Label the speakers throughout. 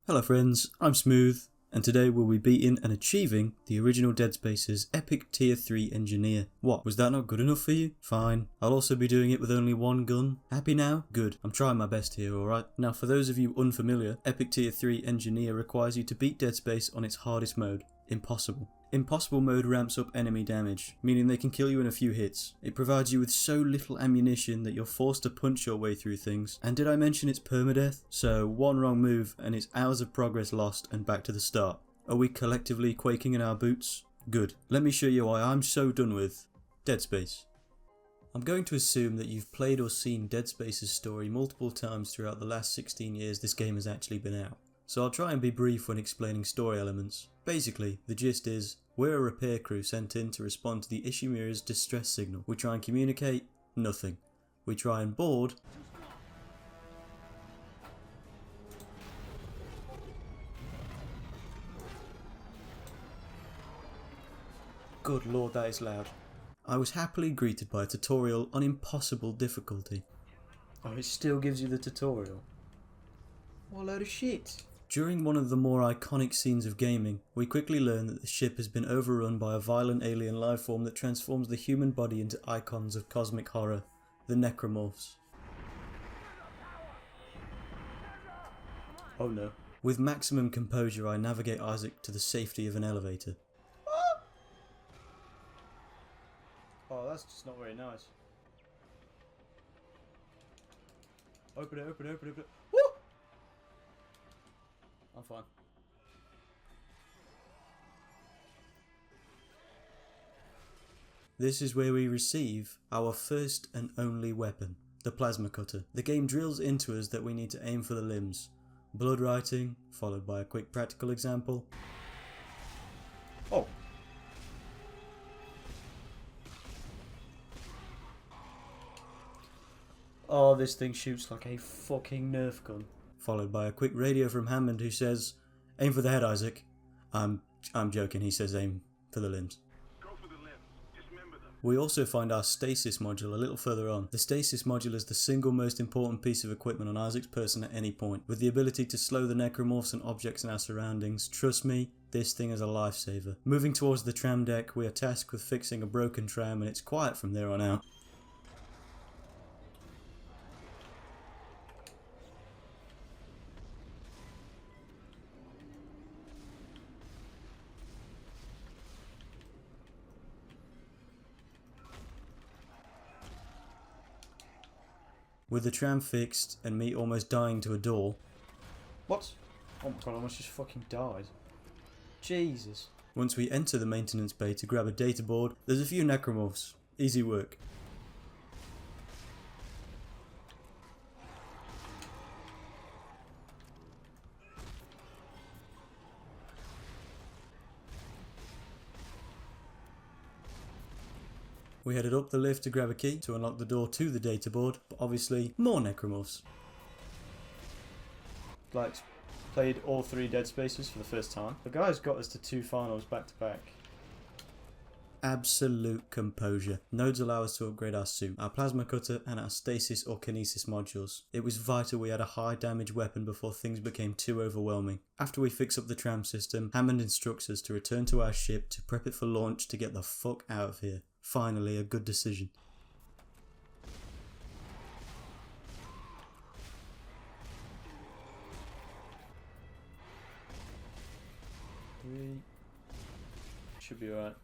Speaker 1: Hello friends, I'm Smooth, and today we'll be beating and achieving the original Dead Space's epic tier 3 engineer. What, was that not good enough for you? Fine. I'll also be doing it with only one gun. Happy now? Good. I'm trying my best here, alright? Now for those of you unfamiliar, epic tier 3 engineer requires you to beat Dead Space on its hardest mode, impossible. Impossible mode ramps up enemy damage, meaning they can kill you in a few hits. It provides you with so little ammunition that you're forced to punch your way through things. And did I mention it's permadeath? So one wrong move and it's hours of progress lost and back to the start. Are we collectively quaking in our boots? Good. Let me show you why I'm so done with Dead Space. I'm going to assume that you've played or seen Dead Space's story multiple times throughout the last 16 years this game has actually been out. So I'll try and be brief when explaining story elements. Basically, the gist is, we're a repair crew sent in to respond to the Ishimura's distress signal. We try and communicate, nothing. We try and board, good lord that is loud. I was happily greeted by a tutorial on impossible difficulty. Oh, it still gives you the tutorial? What a load of shit. During one of the more iconic scenes of gaming, we quickly learn that the ship has been overrun by a violent alien lifeform that transforms the human body into icons of cosmic horror, the Necromorphs. Oh no. With maximum composure, I navigate Isaac to the safety of an elevator. Oh, that's just not very nice. Open it, open it, open it, open it. Woo! I'm fine. This is where we receive our first and only weapon, the plasma cutter. The game drills into us that we need to aim for the limbs. Blood writing, followed by a quick practical example. Oh! Oh, this thing shoots like a fucking Nerf gun. Followed by a quick radio from Hammond who says, aim for the head, Isaac. I'm joking, he says aim for the limbs.
Speaker 2: Go for the limbs. Dismember them.
Speaker 1: We also find our stasis module a little further on. The stasis module is the single most important piece of equipment on Isaac's person at any point. With the ability to slow the necromorphs and objects in our surroundings, trust me, this thing is a lifesaver. Moving towards the tram deck, we are tasked with fixing a broken tram and it's quiet from there on out. With the tram fixed and me almost dying to a door. What? Oh my god, I almost just fucking died. Jesus. Once we enter the maintenance bay to grab a data board, there's a few necromorphs. Easy work. We headed up the lift to grab a key to unlock the door to the data board, but obviously more necromorphs. Like, played all 3 Dead Spaces for the first time. The guy's got us to 2 finals back to back. Absolute composure. Nodes allow us to upgrade our suit, our plasma cutter and our stasis or kinesis modules. It was vital we had a high damage weapon before things became too overwhelming. After we fix up the tram system, Hammond instructs us to return to our ship to prep it for launch to get the fuck out of here. Finally, a good decision. Should be alright.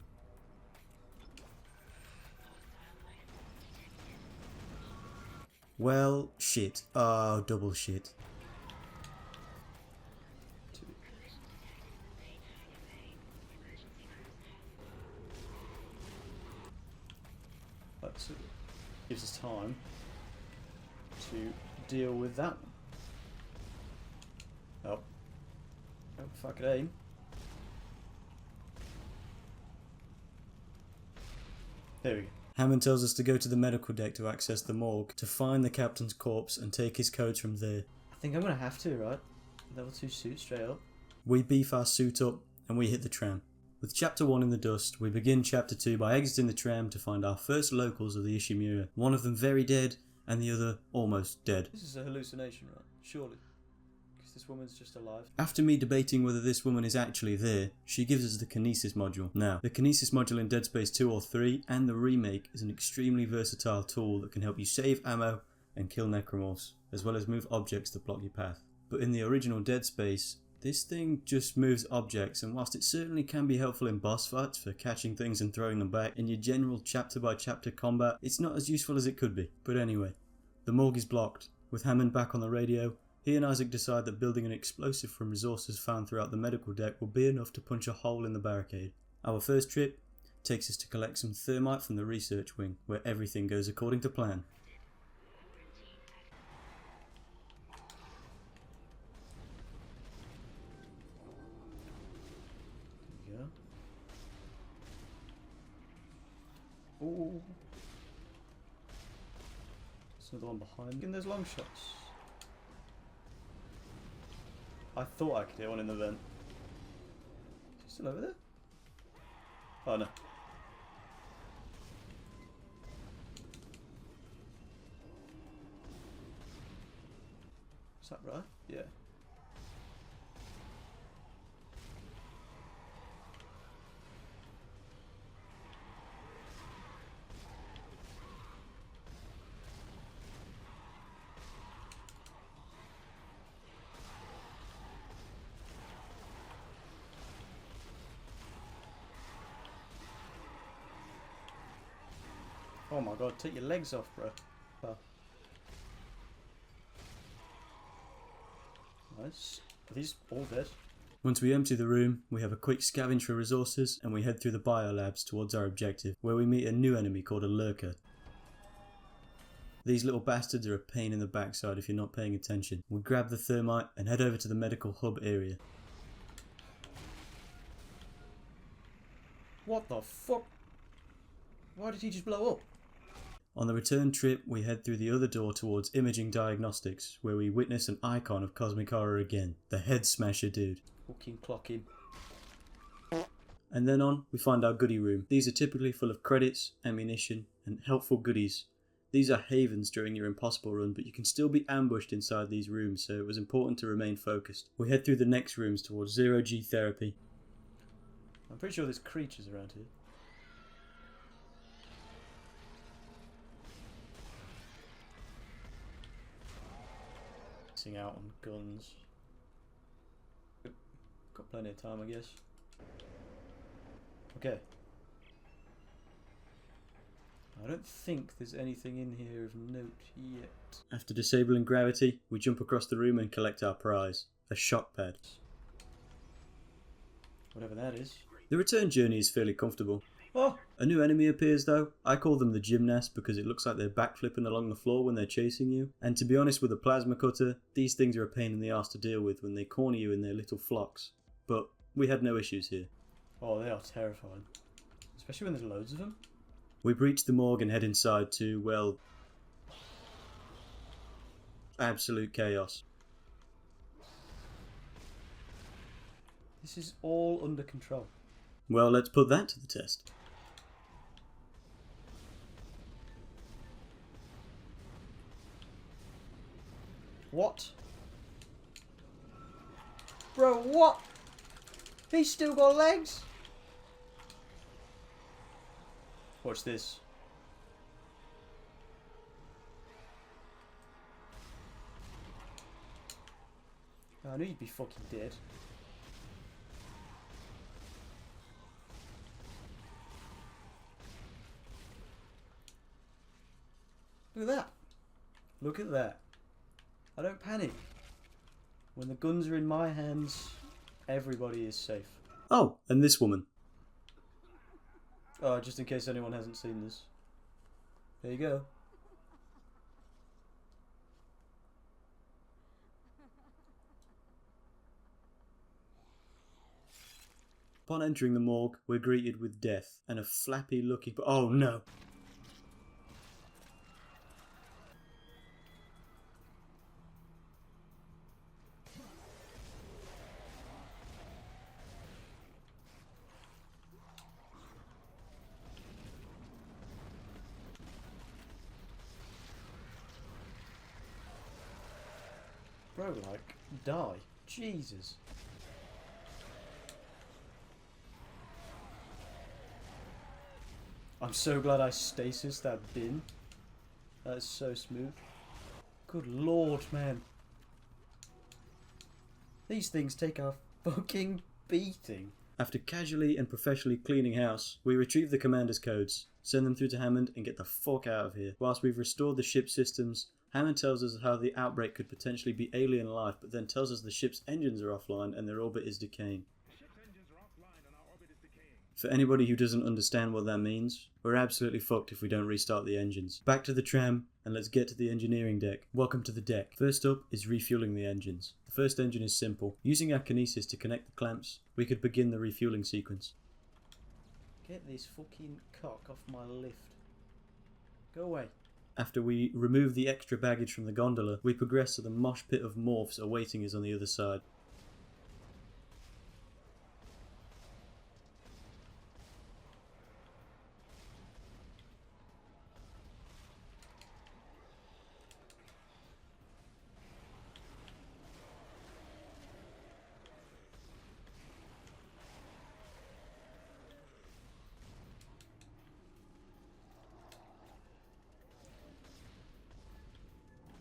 Speaker 1: Well, shit. Oh, double shit. That gives us time to deal with that one. Oh. Oh, if I could aim. There we go. Hammond tells us to go to the medical deck to access the morgue, to find the captain's corpse and take his codes from there. I think I'm gonna have to, right? Level 2 suit straight up. We beef our suit up and we hit the tram. With chapter 1 in the dust, we begin chapter 2 by exiting the tram to find our first locals of the Ishimura. One of them very dead, and the other almost dead. This is a hallucination, right? Surely. guess this woman's just alive. After me debating whether this woman is actually there, she gives us the Kinesis module. Now, the Kinesis module in Dead Space 2 or 3 and the remake is an extremely versatile tool that can help you save ammo and kill Necromorphs, as well as move objects that block your path. But in the original Dead Space, this thing just moves objects, and whilst it certainly can be helpful in boss fights for catching things and throwing them back, in your general chapter by chapter combat, it's not as useful as it could be. But anyway, the morgue is blocked. With Hammond back on the radio, he and Isaac decide that building an explosive from resources found throughout the medical deck will be enough to punch a hole in the barricade. Our first trip takes us to collect some thermite from the research wing, where everything goes according to plan. There we go. Ooh. There's another one behind. And there's long shots. I thought I could hit one in the vent. Is he still over there? Oh no. Is that right? Yeah. Oh my god, take your legs off, bro. Oh. Nice. Are these all dead? Once we empty the room, we have a quick scavenge for resources and we head through the biolabs towards our objective, where we meet a new enemy called a lurker. These little bastards are a pain in the backside if you're not paying attention. We grab the thermite and head over to the medical hub area. What the fuck? Why did he just blow up? On the return trip, we head through the other door towards Imaging Diagnostics, where we witness an icon of cosmic horror again, the Head Smasher dude. Fucking clock him. And then on, we find our goodie room. These are typically full of credits, ammunition, and helpful goodies. These are havens during your impossible run, but you can still be ambushed inside these rooms, so it was important to remain focused. We head through the next rooms towards Zero-G Therapy. I'm pretty sure there's creatures around here. Out on guns. Got plenty of time, I guess. Okay. I don't think there's anything in here of note yet. After disabling gravity, we jump across the room and collect our prize, a shock pad. Whatever that is. The return journey is fairly comfortable. Oh! A new enemy appears though. I call them the gymnasts because it looks like they're backflipping along the floor when they're chasing you. And to be honest, with a plasma cutter, these things are a pain in the arse to deal with when they corner you in their little flocks. But we had no issues here. Oh, they are terrifying. Especially when there's loads of them. We breach the morgue and head inside to, well, absolute chaos. This is all under control. Well, let's put that to the test. What? Bro, what? He's still got legs? Watch this. I knew you'd be fucking dead. Look at that. Look at that. I don't panic. When the guns are in my hands, everybody is safe. Oh, and this woman. Oh, just in case anyone hasn't seen this. There you go. Upon entering the morgue, we're greeted with death and a flappy looking... Oh no! Bro, like, die. Jesus. I'm so glad I stasis that bin. That is so smooth. Good lord, man. These things take a fucking beating. After casually and professionally cleaning house, we retrieve the commander's codes, send them through to Hammond and get the fuck out of here. Whilst we've restored the ship's systems, Hammond tells us how the outbreak could potentially be alien life, but then tells us the ship's engines are offline and their orbit is decaying. For anybody who doesn't understand what that means, we're absolutely fucked if we don't restart the engines. Back to the tram, and let's get to the engineering deck. Welcome to the deck. First up is refueling the engines. The first engine is simple. Using our kinesis to connect the clamps, we could begin the refueling sequence. Get this fucking cock off my lift. Go away. After we remove the extra baggage from the gondola, we progress to the mosh pit of morphs awaiting us on the other side.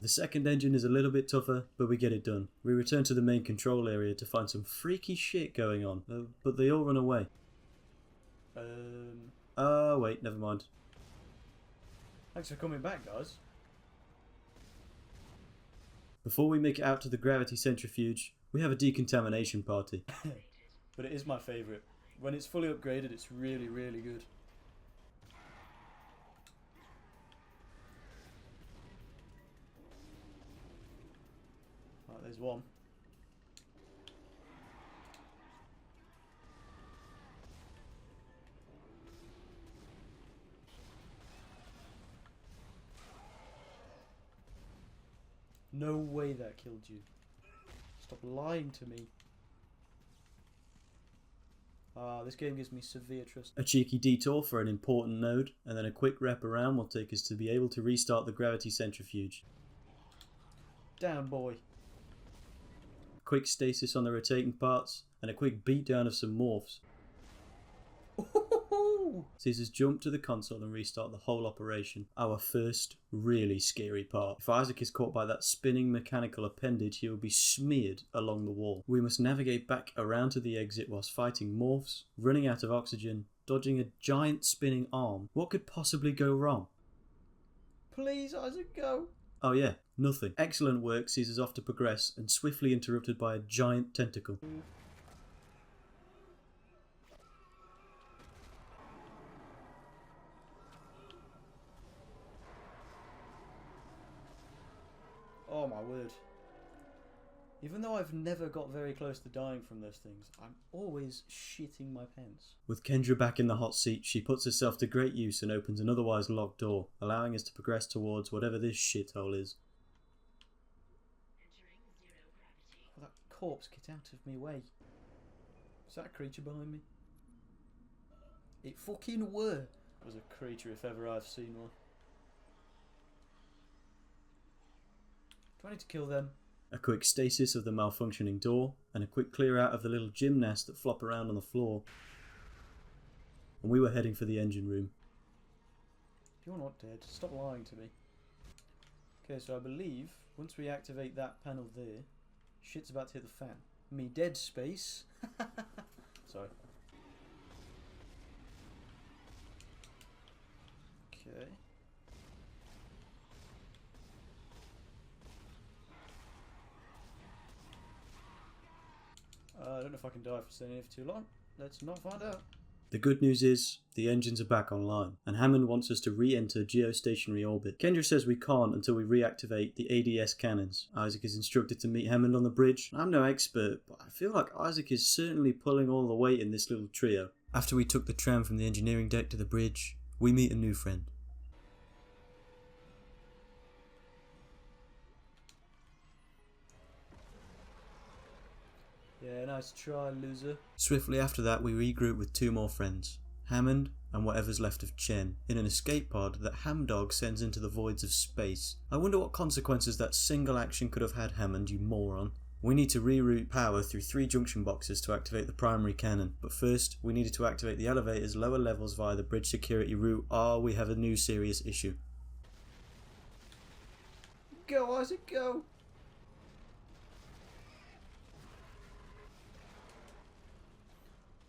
Speaker 1: The second engine is a little bit tougher, but we get it done. We return to the main control area to find some freaky shit going on, but they all run away. Oh wait, never mind. Thanks for coming back, guys. Before we make it out to the gravity centrifuge, we have a decontamination party. But it is my favourite. When it's fully upgraded, it's really, really good. Right, there's one. No way that killed you. Stop lying to me. This game gives me severe trust. A cheeky detour for an important node, and then a quick wrap around will take us to be able to restart the gravity centrifuge. Down, boy. Quick stasis on the rotating parts, and a quick beatdown of some morphs. Sees us jump to the console and restart the whole operation. Our first really scary part. If Isaac is caught by that spinning mechanical appendage, he will be smeared along the wall. We must navigate back around to the exit whilst fighting morphs, running out of oxygen, dodging a giant spinning arm. What could possibly go wrong? Please, Isaac, go. Oh yeah, nothing. Excellent work sees us off to progress and swiftly interrupted by a giant tentacle. Oh my word. Even though I've never got very close to dying from those things, I'm always shitting my pants. With Kendra back in the hot seat, she puts herself to great use and opens an otherwise locked door, allowing us to progress towards whatever this shithole is. Oh, that corpse, get out of me way. Is that a creature behind me? It fucking were. It was a creature if ever I've seen one. Do I need to kill them? A quick stasis of the malfunctioning door, and a quick clear out of the little gymnasts that flop around on the floor. And we were heading for the engine room. You're not dead. Stop lying to me. Okay, so I believe once we activate that panel there, shit's about to hit the fan. Me dead space. Sorry. Okay. I don't know if I can die for staying here for too long. Let's not find out. The good news is, the engines are back online, and Hammond wants us to re-enter geostationary orbit. Kendra says we can't until we reactivate the ADS cannons. Isaac is instructed to meet Hammond on the bridge. I'm no expert, but I feel like Isaac is certainly pulling all the weight in this little trio. After we took the tram from the engineering deck to the bridge, we meet a new friend. Yeah, nice try, loser. Swiftly after that, we regroup with two more friends, Hammond and whatever's left of Chen, in an escape pod that Hamdog sends into the voids of space. I wonder what consequences that single action could have had, Hammond, you moron. We need to reroute power through 3 junction boxes to activate the primary cannon, but first we needed to activate the elevator's lower levels via the bridge security route. We have a new serious issue. Go Isaac, go!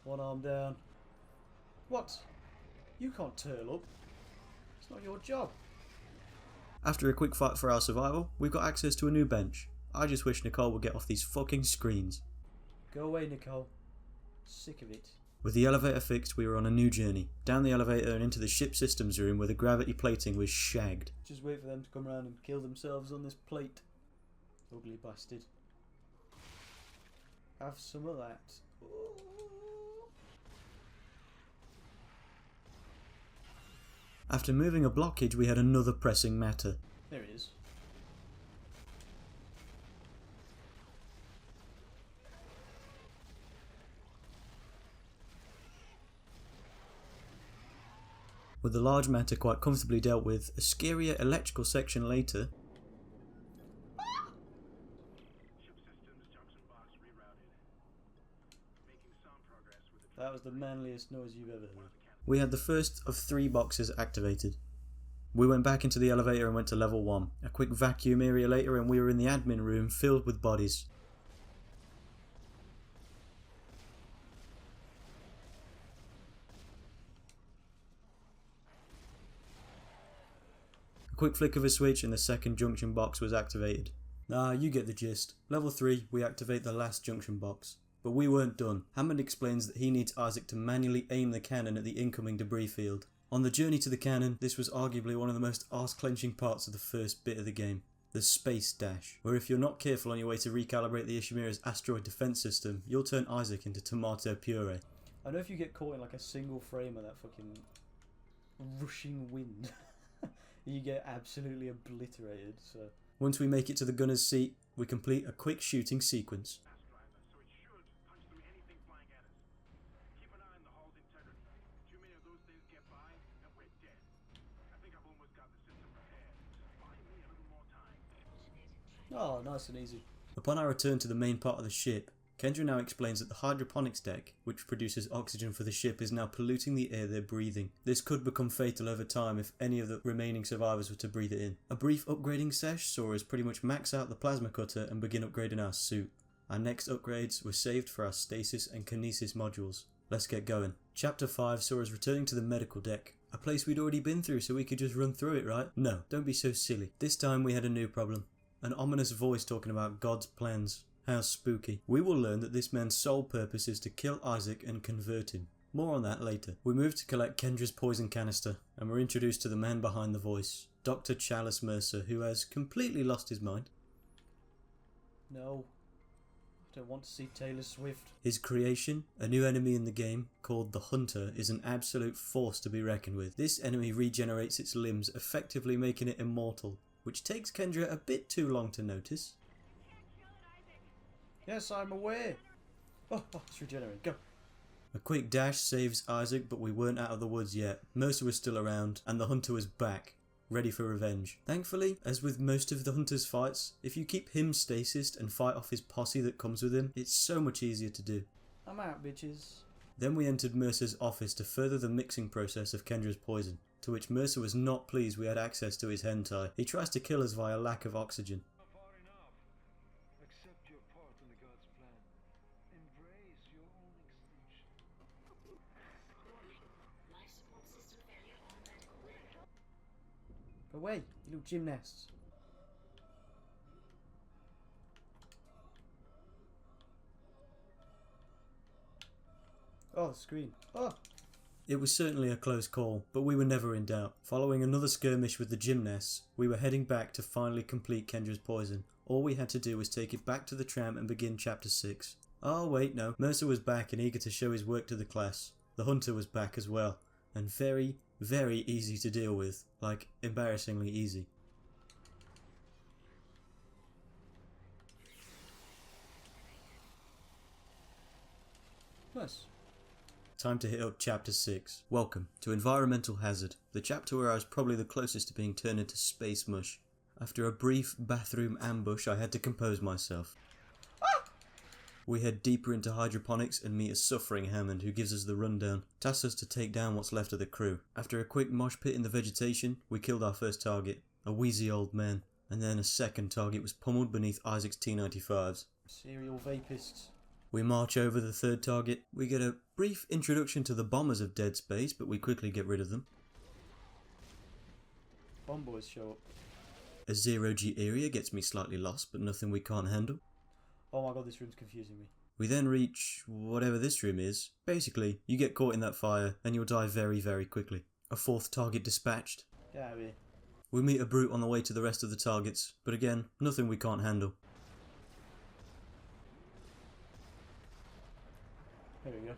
Speaker 1: One arm down. What? You can't turtle up. It's not your job. After a quick fight for our survival, we've got access to a new bench. I just wish Nicole would get off these fucking screens. Go away, Nicole. Sick of it. With the elevator fixed, we were on a new journey. Down the elevator and into the ship systems room where the gravity plating was shagged. Just wait for them to come around and kill themselves on this plate. Ugly bastard. Have some of that. After moving a blockage, we had another pressing matter. There it is. With the large matter quite comfortably dealt with, a scarier electrical section later.
Speaker 2: Ship systems junction box rerouted. Making some progress with the
Speaker 1: That was the manliest noise you've ever heard. We had the first of 3 boxes activated. We went back into the elevator and went to level 1. A quick vacuum area later and we were in the admin room filled with bodies. A quick flick of a switch and the second junction box was activated. You get the gist. Level 3, we activate the last junction box. But we weren't done. Hammond explains that he needs Isaac to manually aim the cannon at the incoming debris field. On the journey to the cannon, this was arguably one of the most arse-clenching parts of the first bit of the game. The space dash, where if you're not careful on your way to recalibrate the Ishimura's asteroid defense system, you'll turn Isaac into tomato puree. I know if you get caught in like a single frame of that fucking rushing wind, you get absolutely obliterated, so... Once we make it to the gunner's seat, we complete a quick shooting sequence.
Speaker 2: so it should punch through anything flying at us. Keep an eye on the hull's integrity. Too many of those things get by, and we're dead. I think I've almost got the system repaired. Just buy me a little more time.
Speaker 1: Oh, nice and easy. Upon our return to the main part of the ship, Kendra now explains that the hydroponics deck, which produces oxygen for the ship, is now polluting the air they're breathing. This could become fatal over time if any of the remaining survivors were to breathe it in. A brief upgrading sesh saw us pretty much max out the plasma cutter and begin upgrading our suit. Our next upgrades were saved for our stasis and kinesis modules. Let's get going. Chapter 5 saw us returning to the medical deck. A place we'd already been through, so we could just run through it, right? No, don't be so silly. This time we had a new problem. An ominous voice talking about God's plans. How spooky. We will learn that this man's sole purpose is to kill Isaac and convert him. More on that later. We move to collect Kendra's poison canister, and we're introduced to the man behind the voice, Dr. Chalice Mercer, who has completely lost his mind. No. I don't want to see Taylor Swift. His creation, a new enemy in the game, called the Hunter, is an absolute force to be reckoned with. This enemy regenerates its limbs, effectively making it immortal, which takes Kendra a bit too long to notice. Yes, I'm aware. Oh, it's regenerating. Go. A quick dash saves Isaac, but we weren't out of the woods yet. Mercer was still around, and the Hunter was back, ready for revenge. Thankfully, as with most of the Hunter's fights, if you keep him stasised and fight off his posse that comes with him, it's so much easier to do. I'm out, bitches. Then we entered Mercer's office to further the mixing process of Kendra's poison, to which Mercer was not pleased we had access to his hentai. He tries to kill us via lack of oxygen. Away, you little gymnasts. Oh, the screen. Oh! It was certainly a close call, but we were never in doubt. Following another skirmish with the gymnasts, we were heading back to finally complete Kendra's poison. All we had to do was take it back to the tram and begin chapter 6. Oh wait, no. Mercer was back and eager to show his work to the class. The Hunter was back as well, and very easy to deal with. Like, embarrassingly easy. Nice. Time to hit up chapter 6. Welcome to Environmental Hazard, the chapter where I was probably the closest to being turned into space mush. After a brief bathroom ambush, I had to compose myself. Ah! We head deeper into hydroponics and meet a suffering Hammond who gives us the rundown, tasks us to take down what's left of the crew. After a quick mosh pit in the vegetation, we killed our first target, a wheezy old man, and then a second target was pummeled beneath Isaac's T-95s.
Speaker 3: Serial vapists.
Speaker 1: We march over the third target. We get a brief introduction to the bombers of Dead Space, but we quickly get rid of them.
Speaker 3: Bomb boys show up.
Speaker 1: A zero-G area gets me slightly lost, but nothing we can't handle.
Speaker 3: Oh my god, this room's confusing me.
Speaker 1: We then reach whatever this room is. Basically, you get caught in that fire and you'll die very, very quickly. A fourth target dispatched.
Speaker 3: Get out of here.
Speaker 1: We meet a brute on the way to the rest of the targets, but again, nothing we can't handle.
Speaker 3: There we go.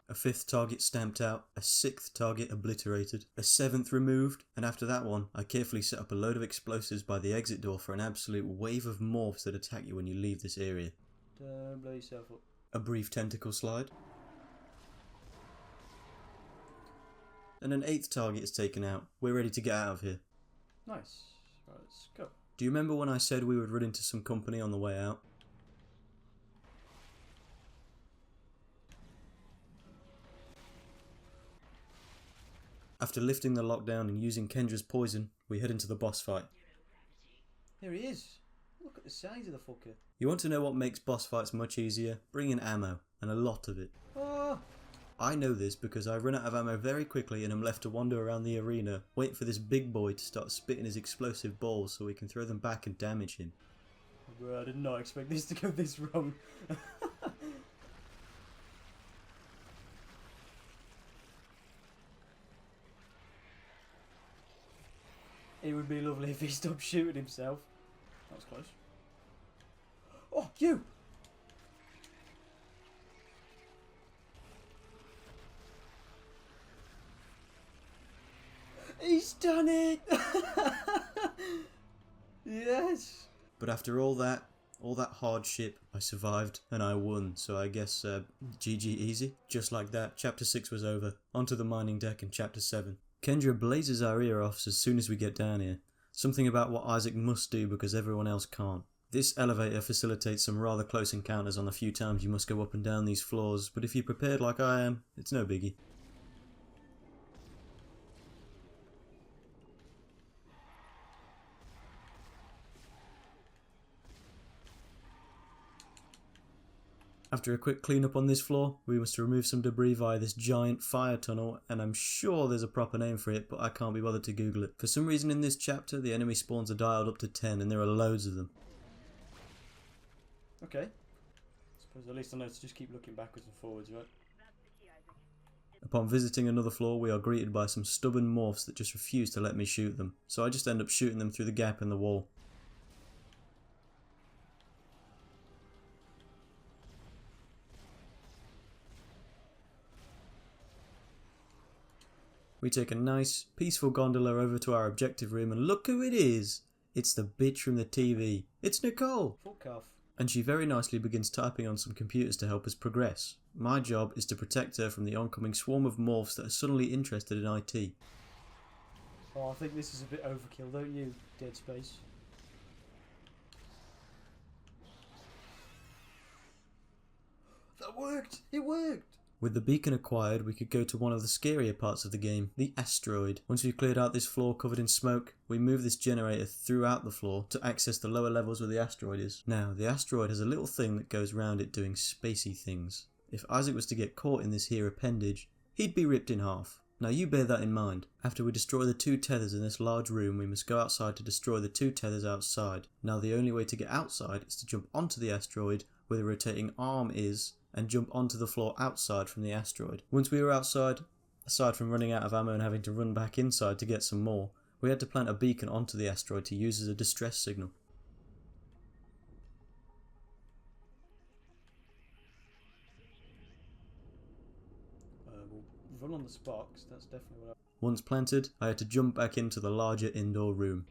Speaker 1: A fifth target stamped out, a sixth target obliterated, a seventh removed, and after that one, I carefully set up a load of explosives by the exit door for an absolute wave of morphs that attack you when you leave this area.
Speaker 3: Don't blow yourself up.
Speaker 1: A brief tentacle slide. And an eighth target is taken out. We're ready to get out of here.
Speaker 3: Nice. Right, let's go.
Speaker 1: Do you remember when I said we would run into some company on the way out? After lifting the lockdown and using Kendra's poison, we head into the boss fight.
Speaker 3: Here he is. Look at the size of the fucker.
Speaker 1: You want to know what makes boss fights much easier? Bring in ammo, and a lot of it.
Speaker 3: Oh!
Speaker 1: I know this because I run out of ammo very quickly and am left to wander around the arena, waiting for this big boy to start spitting his explosive balls so we can throw them back and damage him.
Speaker 3: Bro, I did not expect this to go this wrong. It would be lovely if he stopped shooting himself. That was close. Oh, you! He's done it! Yes!
Speaker 1: But after all that hardship, I survived and I won, so I guess GG easy. Just like that, Chapter 6 was over. Onto the mining deck and Chapter 7. Kendra blazes our ear off as soon as we get down here. Something about what Isaac must do because everyone else can't. This elevator facilitates some rather close encounters on the few times you must go up and down these floors, but if you're prepared like I am, it's no biggie. After a quick cleanup on this floor, we must remove some debris via this giant fire tunnel, and I'm sure there's a proper name for it, but I can't be bothered to Google it. For some reason in this chapter, the enemy spawns are dialed up to 10, and there are loads of them.
Speaker 3: Okay. Suppose at least I know to just keep looking backwards and forwards, right?
Speaker 1: Upon visiting another floor, we are greeted by some stubborn morphs that just refuse to let me shoot them, so I just end up shooting them through the gap in the wall. We take a nice, peaceful gondola over to our objective room and look who it is! It's the bitch from the TV. It's Nicole!
Speaker 3: Fuck off.
Speaker 1: And she very nicely begins typing on some computers to help us progress. My job is to protect her from the oncoming swarm of morphs that are suddenly interested in IT.
Speaker 3: Oh, I think this is a bit overkill, don't you, Dead Space? That worked! It worked!
Speaker 1: With the beacon acquired, we could go to one of the scarier parts of the game, the asteroid. Once we've cleared out this floor covered in smoke, we move this generator throughout the floor to access the lower levels where the asteroid is. Now, the asteroid has a little thing that goes round it doing spacey things. If Isaac was to get caught in this here appendage, he'd be ripped in half. Now you bear that in mind. After we destroy the 2 tethers in this large room, we must go outside to destroy the 2 tethers outside. Now the only way to get outside is to jump onto the asteroid where the rotating arm is, and jump onto the floor outside from the asteroid. Once we were outside, aside from running out of ammo and having to run back inside to get some more, we had to plant a beacon onto the asteroid to use as a distress signal.
Speaker 3: We'll run on the sparks, that's definitely what I...
Speaker 1: Once planted, I had to jump back into the larger indoor room.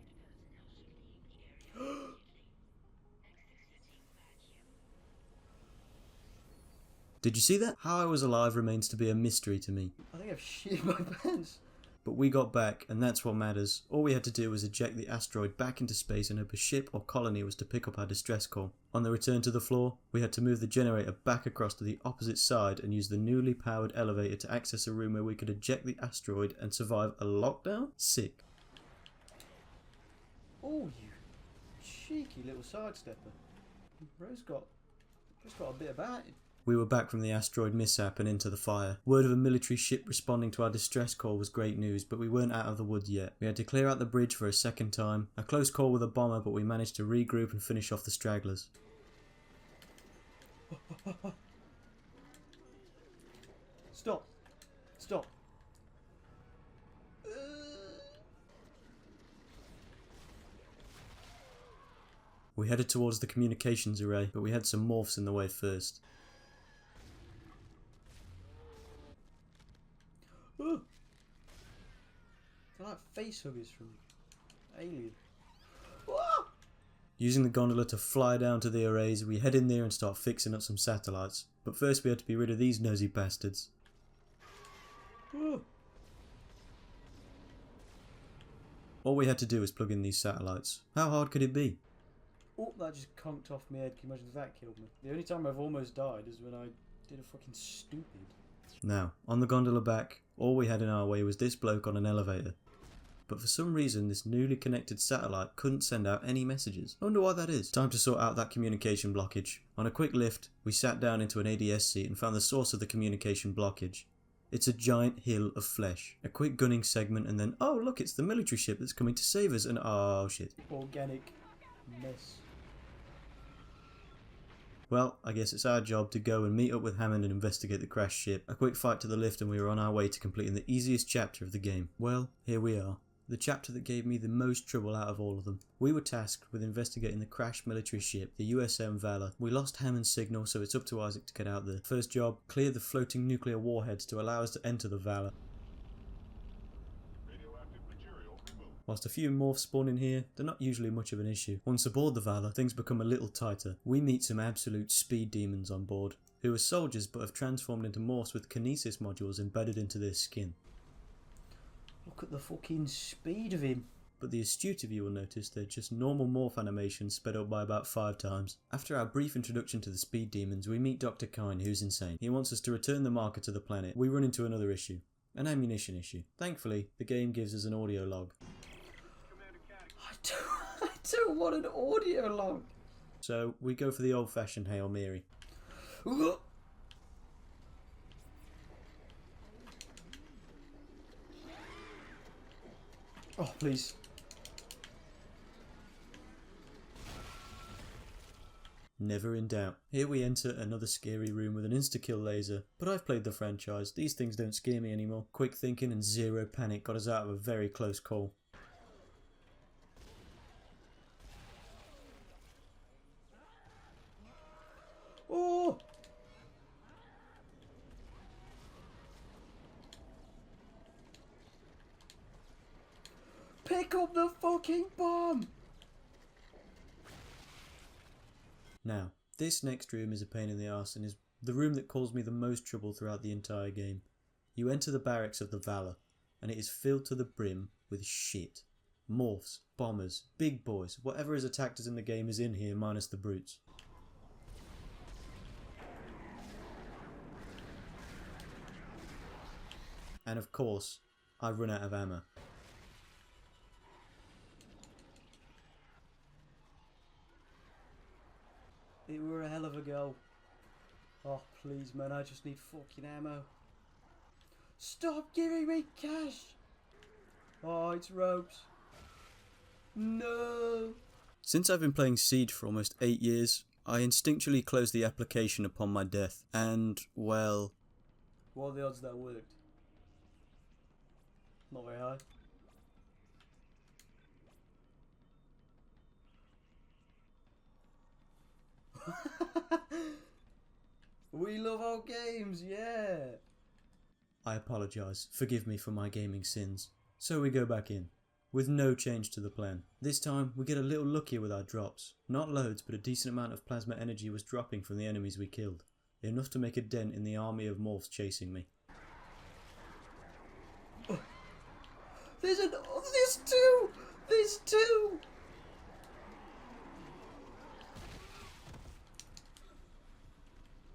Speaker 1: Did you see that? How I was alive remains to be a mystery to me.
Speaker 3: I think I've shit my pants.
Speaker 1: But we got back, and that's what matters. All we had to do was eject the asteroid back into space and hope a ship or colony was to pick up our distress call. On the return to the floor, we had to move the generator back across to the opposite side and use the newly powered elevator to access a room where we could eject the asteroid and survive a lockdown? Sick.
Speaker 3: Oh, you cheeky little sidestepper. Bro's got a bit about it.
Speaker 1: We were back from the asteroid mishap and into the fire. Word of a military ship responding to our distress call was great news, but we weren't out of the woods yet. We had to clear out the bridge for a second time. A close call with a bomber, but we managed to regroup and finish off the stragglers.
Speaker 3: Stop. Stop.
Speaker 1: We headed towards the communications array, but we had some morphs in the way first.
Speaker 3: They're like face huggers from Alien.
Speaker 1: Using the gondola to fly down to the arrays, we head in there and start fixing up some satellites. But first we had to be rid of these nosy bastards. All we had to do was plug in these satellites. How hard could it be?
Speaker 3: Oh, that just conked off my head. Can you imagine if that killed me? The only time I've almost died is when I did a fucking stupid.
Speaker 1: Now, on the gondola back, all we had in our way was this bloke on an elevator. But for some reason, this newly connected satellite couldn't send out any messages. I wonder why that is. Time to sort out that communication blockage. On a quick lift, we sat down into an ADS seat and found the source of the communication blockage. It's a giant hill of flesh. A quick gunning segment and then, oh look, it's the military ship that's coming to save us and oh shit.
Speaker 3: Organic mess.
Speaker 1: Well, I guess it's our job to go and meet up with Hammond and investigate the crashed ship. A quick fight to the lift and we were on our way to completing the easiest chapter of the game. Well, here we are. The chapter that gave me the most trouble out of all of them. We were tasked with investigating the crashed military ship, the USM Valor. We lost Hammond's signal, so it's up to Isaac to get out there. First job, clear the floating nuclear warheads to allow us to enter the Valor. Whilst a few morphs spawn in here, they're not usually much of an issue. Once aboard the Valor, things become a little tighter. We meet some absolute speed demons on board, who are soldiers but have transformed into morphs with kinesis modules embedded into their skin.
Speaker 3: Look at the fucking speed of him.
Speaker 1: But the astute of you will notice they're just normal morph animations sped up by about 5 times. After our brief introduction to the speed demons, we meet Dr. Kine, who's insane. He wants us to return the marker to the planet. We run into another issue. An ammunition issue. Thankfully, the game gives us an audio log.
Speaker 3: I don't want an audio log.
Speaker 1: So, we go for the old-fashioned Hail Mary.
Speaker 3: Oh, please.
Speaker 1: Never in doubt. Here we enter another scary room with an insta-kill laser. But I've played the franchise. These things don't scare me anymore. Quick thinking and zero panic got us out of a very close call.
Speaker 3: Oh! Pick up the fucking bomb!
Speaker 1: Now, this next room is a pain in the arse and is the room that caused me the most trouble throughout the entire game. You enter the barracks of the Valor, and it is filled to the brim with shit. Morphs, bombers, big boys, whatever has attacked us in the game is in here minus the brutes. And of course, I've run out of ammo.
Speaker 3: It were a hell of a go. Oh, please, man, I just need fucking ammo. Stop giving me cash! Oh, it's ropes. No!
Speaker 1: Since I've been playing Siege for almost 8 years, I instinctually closed the application upon my death, and, well...
Speaker 3: What are the odds that worked? Not very high. We love our games, yeah!
Speaker 1: I apologise, forgive me for my gaming sins. So we go back in, with no change to the plan. This time, we get a little luckier with our drops. Not loads, but a decent amount of plasma energy was dropping from the enemies we killed. Enough to make a dent in the army of morphs chasing me.
Speaker 3: There's two! There's two!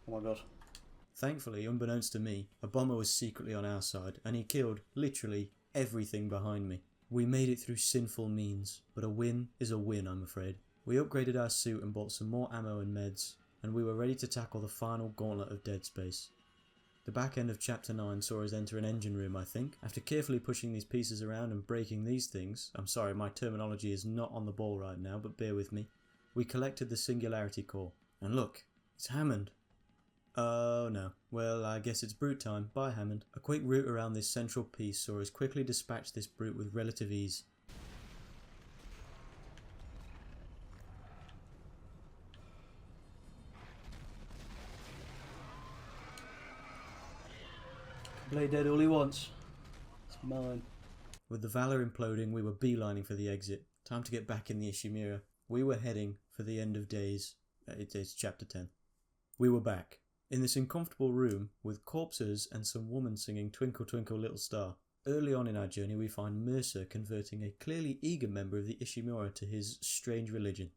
Speaker 3: Oh my god.
Speaker 1: Thankfully, unbeknownst to me, a bomber was secretly on our side, and he killed, literally, everything behind me. We made it through sinful means, but a win is a win, I'm afraid. We upgraded our suit and bought some more ammo and meds, and we were ready to tackle the final gauntlet of Dead Space. The back end of Chapter 9 saw us enter an engine room, I think. After carefully pushing these pieces around and breaking these things, I'm sorry, my terminology is not on the ball right now, but bear with me, we collected the Singularity Core. And look, it's Hammond. Oh no. Well, I guess it's brute time. Bye, Hammond. A quick route around this central piece saw us quickly dispatch this brute with relative ease.
Speaker 3: Play dead all he wants. It's mine.
Speaker 1: With the Valor imploding, we were beelining for the exit. Time to get back in the Ishimura. We were heading for the end of days. It's Chapter 10. We were back. In this uncomfortable room, with corpses and some woman singing Twinkle Twinkle Little Star. Early on in our journey we find Mercer converting a clearly eager member of the Ishimura to his strange religion.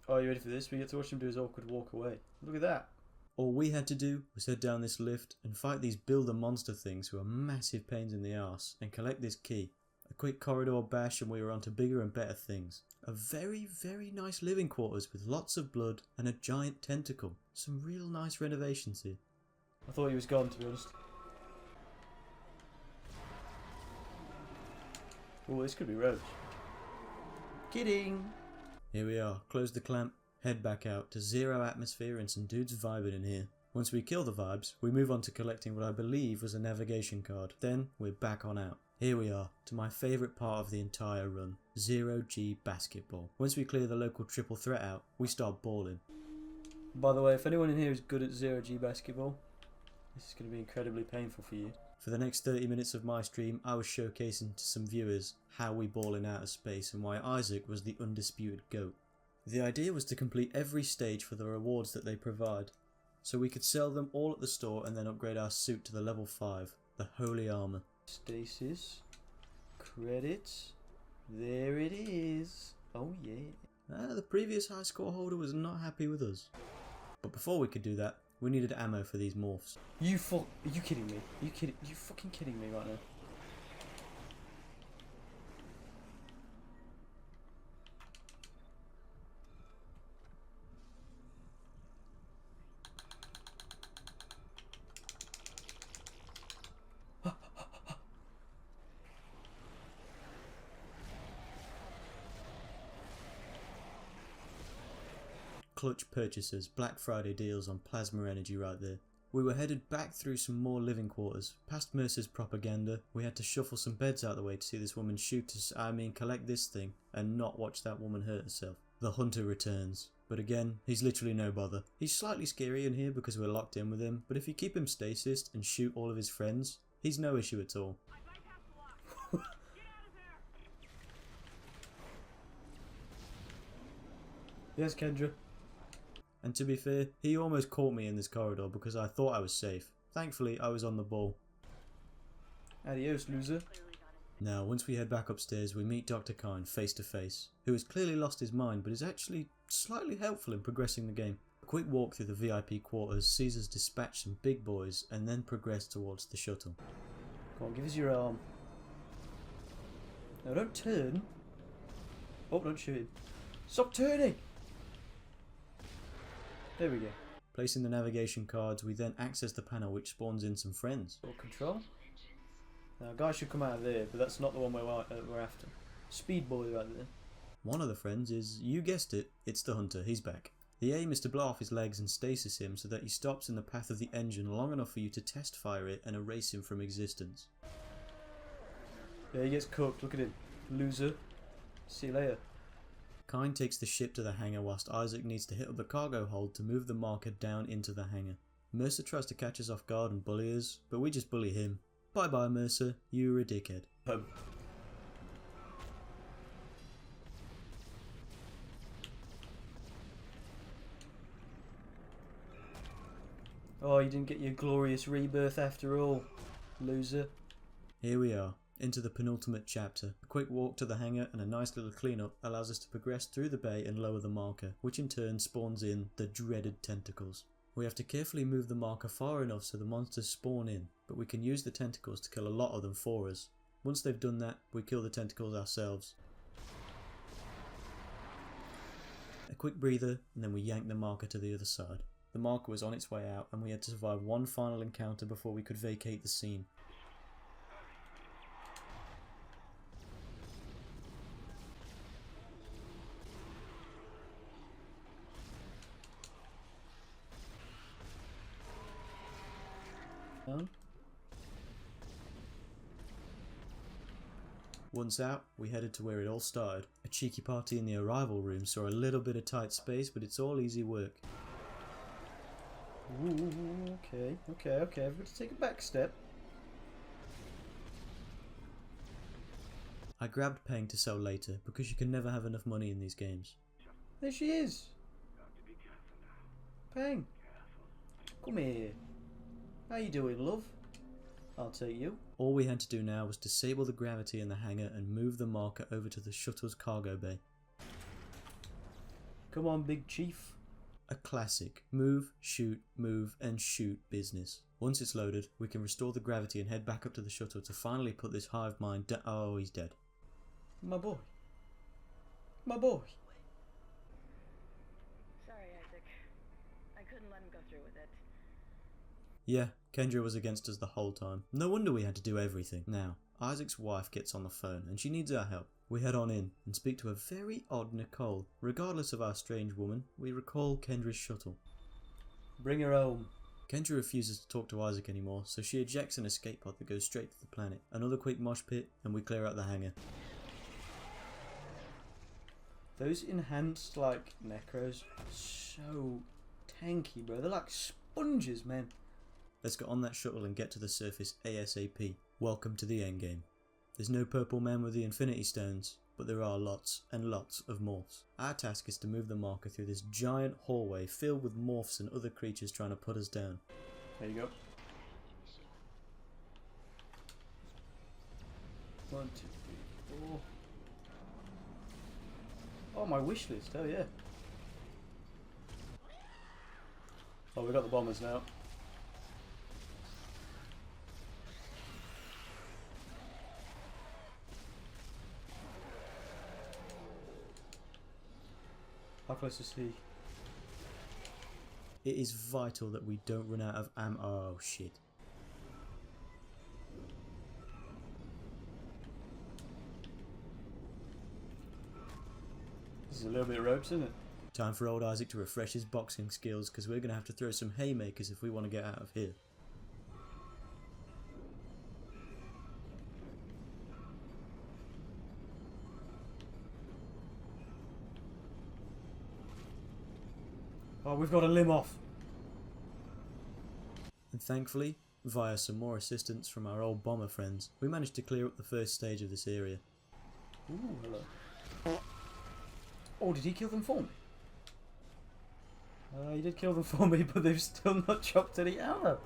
Speaker 3: Oh, you ready for this? We get to watch him do his awkward walk away. Look at that.
Speaker 1: All we had to do was head down this lift and fight these builder monster things who are massive pains in the arse and collect this key. A quick corridor bash and we were on to bigger and better things. A very, very nice living quarters with lots of blood and a giant tentacle. Some real nice renovations here.
Speaker 3: I thought he was gone, to be honest. Oh, this could be Roach. Kidding!
Speaker 1: Here we are. Close the clamp, head back out to zero atmosphere and some dudes vibing in here. Once we kill the vibes, we move on to collecting what I believe was a navigation card. Then we're back on out. Here we are, to my favourite part of the entire run, 0G basketball. Once we clear the local triple threat out, we start balling.
Speaker 3: By the way, if anyone in here is good at 0G basketball, this is going to be incredibly painful for you.
Speaker 1: For the next 30 minutes of my stream, I was showcasing to some viewers how we ball in outer space and why Isaac was the undisputed GOAT. The idea was to complete every stage for the rewards that they provide, so we could sell them all at the store and then upgrade our suit to the level 5, the Holy Armour.
Speaker 3: Stasis, credits, there it is. Oh yeah.
Speaker 1: The previous high score holder was not happy with us. But before we could do that, we needed ammo for these morphs.
Speaker 3: Are you kidding me? You fucking kidding me right now?
Speaker 1: Clutch purchases, Black Friday deals on plasma energy right there. We were headed back through some more living quarters. Past Mercer's propaganda, we had to shuffle some beds out of the way to see this woman shoot us, collect this thing, and not watch that woman hurt herself. The Hunter returns. But again, he's literally no bother. He's slightly scary in here because we're locked in with him, but if you keep him stasis and shoot all of his friends, he's no issue at all.
Speaker 3: Yes, Kendra.
Speaker 1: And to be fair, he almost caught me in this corridor because I thought I was safe. Thankfully, I was on the ball.
Speaker 3: Adios, loser.
Speaker 1: Now, once we head back upstairs, we meet Dr. Kine face to face, who has clearly lost his mind but is actually slightly helpful in progressing the game. A quick walk through the VIP quarters sees us dispatch some big boys and then progress towards the shuttle.
Speaker 3: Come on, give us your arm. No, don't turn. Oh, don't shoot him. Stop turning! There we go.
Speaker 1: Placing the navigation cards, we then access the panel which spawns in some friends.
Speaker 3: Or control. Now, guys should come out of there, but that's not the one we're after. Speed boy right there.
Speaker 1: One of the friends is, you guessed it, it's the Hunter, he's back. The aim is to blow off his legs and stasis him so that he stops in the path of the engine long enough for you to test fire it and erase him from existence.
Speaker 3: Yeah, he gets cooked, look at him. Loser. See you later.
Speaker 1: Kine takes the ship to the hangar whilst Isaac needs to hit up the cargo hold to move the marker down into the hangar. Mercer tries to catch us off guard and bully us, but we just bully him. Bye bye Mercer, you were a dickhead.
Speaker 3: Oh, you didn't get your glorious rebirth after all, loser.
Speaker 1: Here we are, into the penultimate chapter. A quick walk to the hangar and a nice little cleanup allows us to progress through the bay and lower the marker, which in turn spawns in the dreaded tentacles. We have to carefully move the marker far enough so the monsters spawn in, but we can use the tentacles to kill a lot of them for us. Once they've done that, we kill the tentacles ourselves. A quick breather, and then we yank the marker to the other side. The marker was on its way out, and we had to survive one final encounter before we could vacate the scene. Once out, we headed to where it all started. A cheeky party in the arrival room saw a little bit of tight space, but it's all easy work.
Speaker 3: Ooh, okay. Everybody take a back step.
Speaker 1: I grabbed Peng to sell later, because you can never have enough money in these games.
Speaker 3: There she is. Peng. Come here. How you doing, love? I'll take you.
Speaker 1: All we had to do now was disable the gravity in the hangar and move the marker over to the shuttle's cargo bay.
Speaker 3: Come on, big chief.
Speaker 1: A classic move, and shoot business. Once it's loaded, we can restore the gravity and head back up to the shuttle to finally put this hive mind down. Oh, he's dead.
Speaker 3: My boy. My boy.
Speaker 4: Sorry, Isaac. I couldn't let him go through with it.
Speaker 1: Yeah, Kendra was against us the whole time. No wonder we had to do everything. Now, Isaac's wife gets on the phone and she needs our help. We head on in and speak to a very odd Nicole. Regardless of our strange woman, we recall Kendra's shuttle.
Speaker 3: Bring her home.
Speaker 1: Kendra refuses to talk to Isaac anymore, so she ejects an escape pod that goes straight to the planet. Another quick mosh pit and we clear out the hangar.
Speaker 3: Those enhanced, like, necros are so tanky, bro. They're like sponges, man.
Speaker 1: Let's get on that shuttle and get to the surface ASAP. Welcome to the endgame. There's no purple man with the infinity stones, but there are lots and lots of morphs. Our task is to move the marker through this giant hallway filled with morphs and other creatures trying to put us down.
Speaker 3: There you go. 1, 2, 3, 4. Oh, my wish list. Oh, yeah. Oh, we got the bombers now. How close is he?
Speaker 1: It is vital that we don't run out of ammo. Oh shit.
Speaker 3: This is a little bit ropes, isn't it?
Speaker 1: Time for old Isaac to refresh his boxing skills because we're going to have to throw some haymakers if we want to get out of here.
Speaker 3: Oh, we've got a limb off.
Speaker 1: And thankfully, via some more assistance from our old bomber friends, we managed to clear up the first stage of this area.
Speaker 3: Ooh, hello. Oh, did he kill them for me? He did kill them for me, but they've still not chopped any ammo.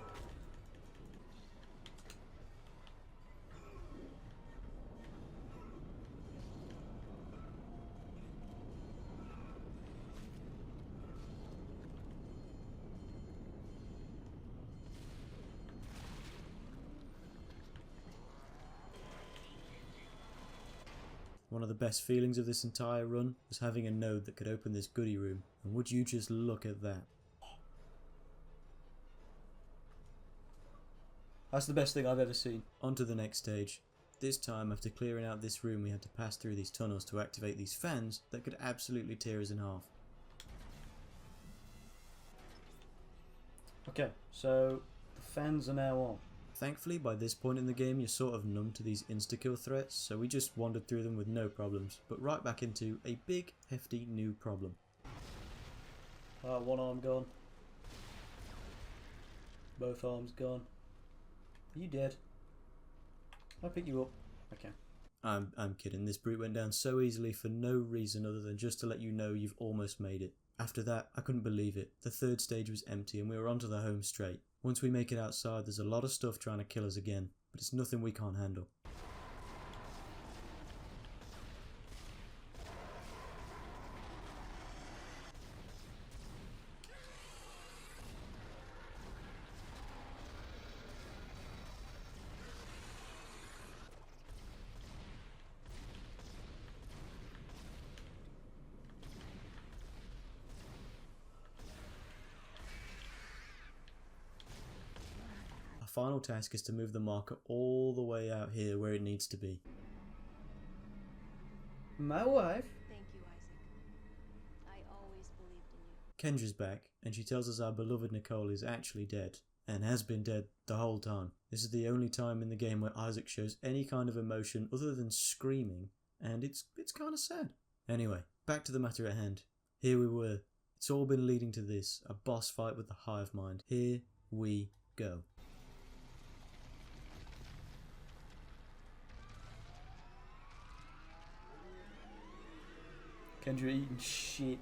Speaker 1: One of the best feelings of this entire run was having a node that could open this goodie room, and would you just look at that.
Speaker 3: That's the best thing I've ever seen.
Speaker 1: On to the next stage. This time, after clearing out this room, we had to pass through these tunnels to activate these fans that could absolutely tear us in half.
Speaker 3: Okay, so the fans are now on.
Speaker 1: Thankfully, by this point in the game, you're sort of numb to these insta-kill threats, so we just wandered through them with no problems, but right back into a big, hefty new problem.
Speaker 3: One arm gone. Both arms gone. Are you dead? I'll pick you up. Okay.
Speaker 1: I'm kidding, this brute went down so easily for no reason other than just to let you know you've almost made it. After that, I couldn't believe it. The third stage was empty and we were onto the home straight. Once we make it outside, there's a lot of stuff trying to kill us again, but it's nothing we can't handle. final task is to move the marker all the way out here where it needs to be.
Speaker 3: My wife?
Speaker 5: Thank you, Isaac. I always believed in you.
Speaker 1: Kendra's back, and she tells us our beloved Nicole is actually dead, and has been dead the whole time. This is the only time in the game where Isaac shows any kind of emotion other than screaming, and it's kind of sad. Anyway, back to the matter at hand. Here we were. It's all been leading to this, a boss fight with the Hive Mind. Here we go.
Speaker 3: Kendra eating shit.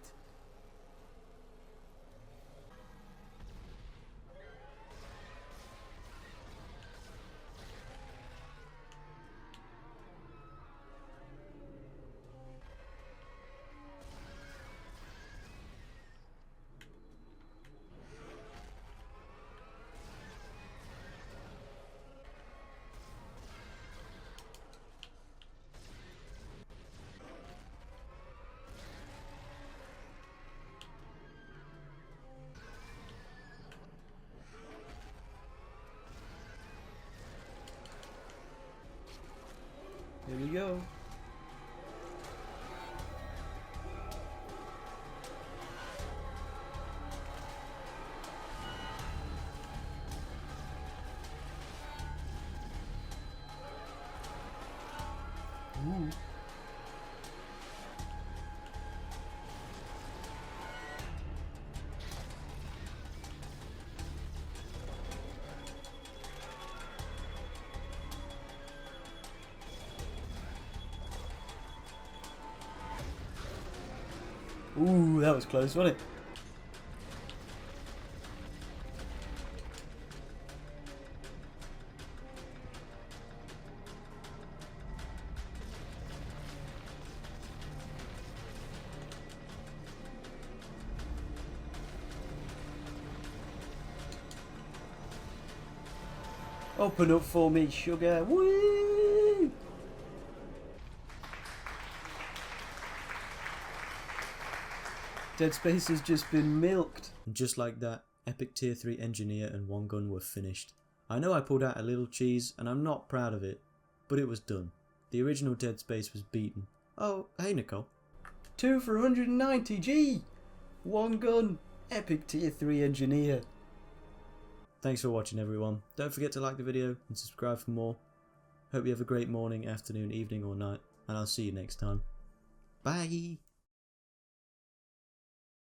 Speaker 3: Here we go. Ooh. Ooh, that was close, wasn't it? Open up for me, sugar. Woo! Dead Space has just been milked.
Speaker 1: And just like that, epic tier 3 engineer and one gun were finished. I know I pulled out a little cheese and I'm not proud of it, but it was done. The original Dead Space was beaten. Oh, hey Nicole.
Speaker 3: 2 for 190, G! One gun, epic tier 3 engineer.
Speaker 1: Thanks for watching everyone. Don't forget to like the video and subscribe for more. Hope you have a great morning, afternoon, evening or night, and I'll see you next time. Bye!